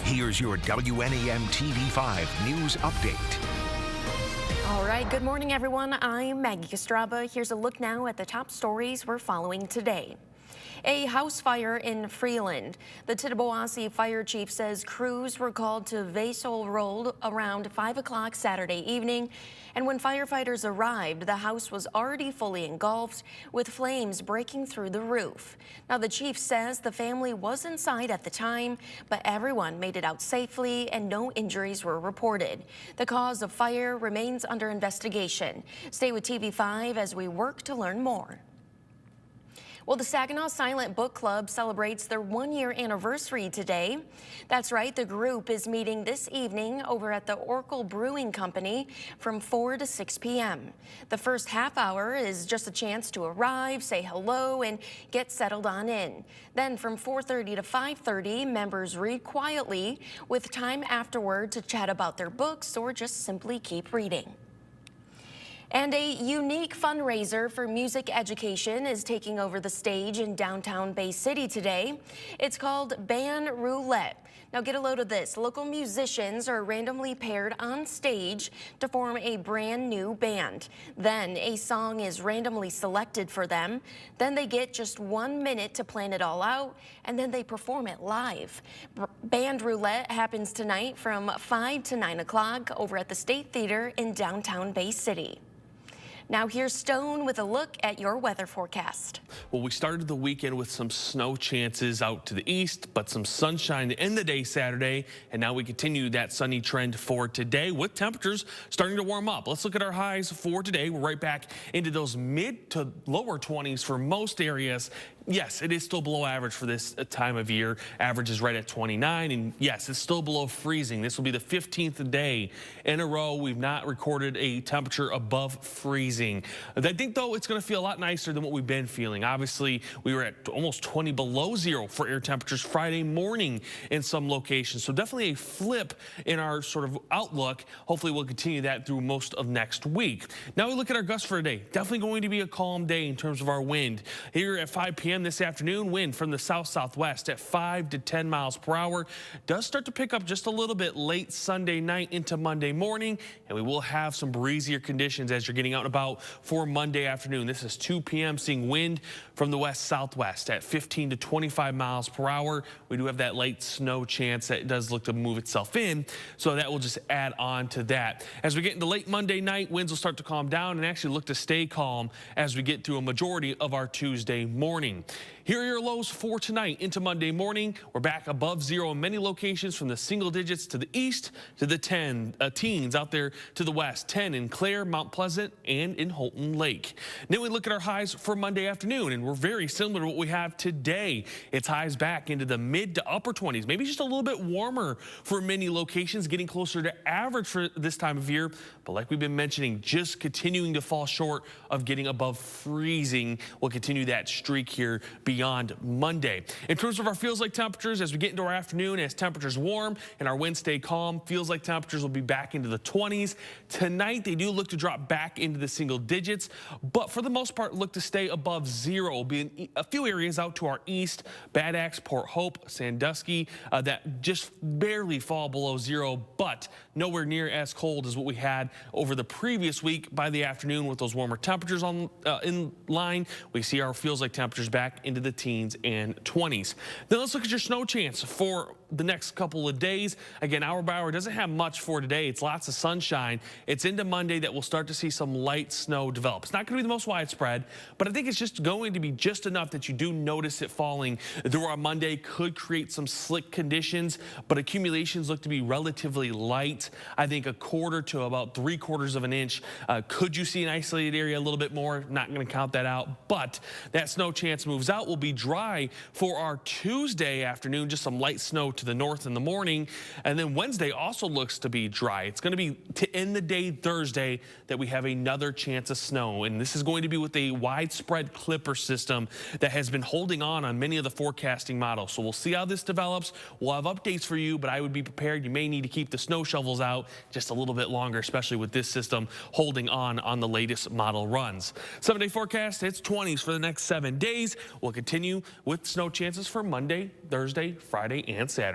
Here's your WNEM TV5 news update. All right, good morning, everyone. I'm Maggie Estrada. Here's a look now at the top stories we're following today. A house fire in Freeland. The Tittabawassee fire chief says crews were called to Vasel Road around 5 o'clock Saturday evening. And when firefighters arrived, the house was already fully engulfed with flames breaking through the roof. Now, the chief says the family was inside at the time, but everyone made it out safely and no injuries were reported. The cause of fire remains under investigation. Stay with TV5 as we work to learn more. Well, the Saginaw Silent Book Club celebrates their one-year anniversary today. That's right, the group is meeting this evening over at the Oracle Brewing Company from 4 to 6 p.m. The first half hour is just a chance to arrive, say hello, and get settled on in. Then from 4:30 to 5:30, members read quietly with time afterward to chat about their books or just simply keep reading. And a unique fundraiser for music education is taking over the stage in downtown Bay City today. It's called Band Roulette. Now get a load of this. Local musicians are randomly paired on stage to form a brand new band. Then a song is randomly selected for them. Then they get just 1 minute to plan it all out, and then they perform it live. Band Roulette happens tonight from 5 to 9 o'clock over at the State Theater in downtown Bay City. Now here's Stone with a look at your weather forecast. Well, we started the weekend with some snow chances out to the east, but some sunshine to end the day Saturday, and now we continue that sunny trend for today with temperatures starting to warm up. Let's look at our highs for today. We're right back into those mid to lower 20s for most areas. Yes, it is still below average for this time of year. Average is right at 29, and yes, it's still below freezing. This will be the 15th day in a row we've not recorded a temperature above freezing. I think, though, it's going to feel a lot nicer than what we've been feeling. Obviously, we were at almost 20 below zero for air temperatures Friday morning in some locations, so definitely a flip in our sort of outlook. Hopefully, we'll continue that through most of next week. Now we look at our gusts for today. Definitely going to be a calm day in terms of our wind. Here at 5 p.m. this afternoon, wind from the south-southwest at 5 to 10 miles per hour. Does start to pick up just a little bit late Sunday night into Monday morning, and we will have some breezier conditions as you're getting out and about for Monday afternoon. This is 2 p.m. seeing wind from the west-southwest at 15 to 25 miles per hour. We do have that light snow chance that does look to move itself in, so that will just add on to that. As we get into late Monday night, winds will start to calm down and actually look to stay calm as we get through a majority of our Tuesday morning. Here are your lows for tonight into Monday morning. We're back above zero in many locations from the single digits to the east to the teens out there to the west. 10 in Clare, Mount Pleasant, and in Houghton Lake. Then we look at our highs for Monday afternoon, and we're very similar to what we have today. It's highs back into the mid to upper 20s, maybe just a little bit warmer for many locations, getting closer to average for this time of year. But like we've been mentioning, just continuing to fall short of getting above freezing. We'll continue that streak here beyond Monday. In terms of our feels like temperatures, as we get into our afternoon, as temperatures warm and our winds stay calm, feels like temperatures will be back into the 20s. Tonight, they do look to drop back into the single digits, but for the most part, look to stay above zero. Will be in a few areas out to our east, Bad Axe, Port Hope, Sandusky, that just barely fall below zero, but nowhere near as cold as what we had over the previous week. By the afternoon, with those warmer temperatures in line, we see our feels like temperatures back into the teens and 20s. Then let's look at your snow chance for the next couple of days. Again, hour by hour doesn't have much for today. It's lots of sunshine. It's into Monday that we'll start to see some light snow develop. It's not going to be the most widespread, but I think it's just going to be just enough that you do notice it falling through our Monday. Could create some slick conditions, but accumulations look to be relatively light. I think a quarter to about 3/4 of an inch. Could you see an isolated area a little bit more? Not going to count that out, but that snow chance moves out. Will be dry for our Tuesday afternoon, just some light snow to the north in the morning, and then Wednesday also looks to be dry. It's going to be to end the day Thursday that we have another chance of snow, and this is going to be with a widespread clipper system that has been holding on many of the forecasting models. So we'll see how this develops. We'll have updates for you, but I would be prepared. You may need to keep the snow shovels out just a little bit longer, especially with this system holding on the latest model runs. 7-day forecast, it's 20s for the next 7 days. We'll continue with snow chances for Monday, Thursday, Friday, and Saturday.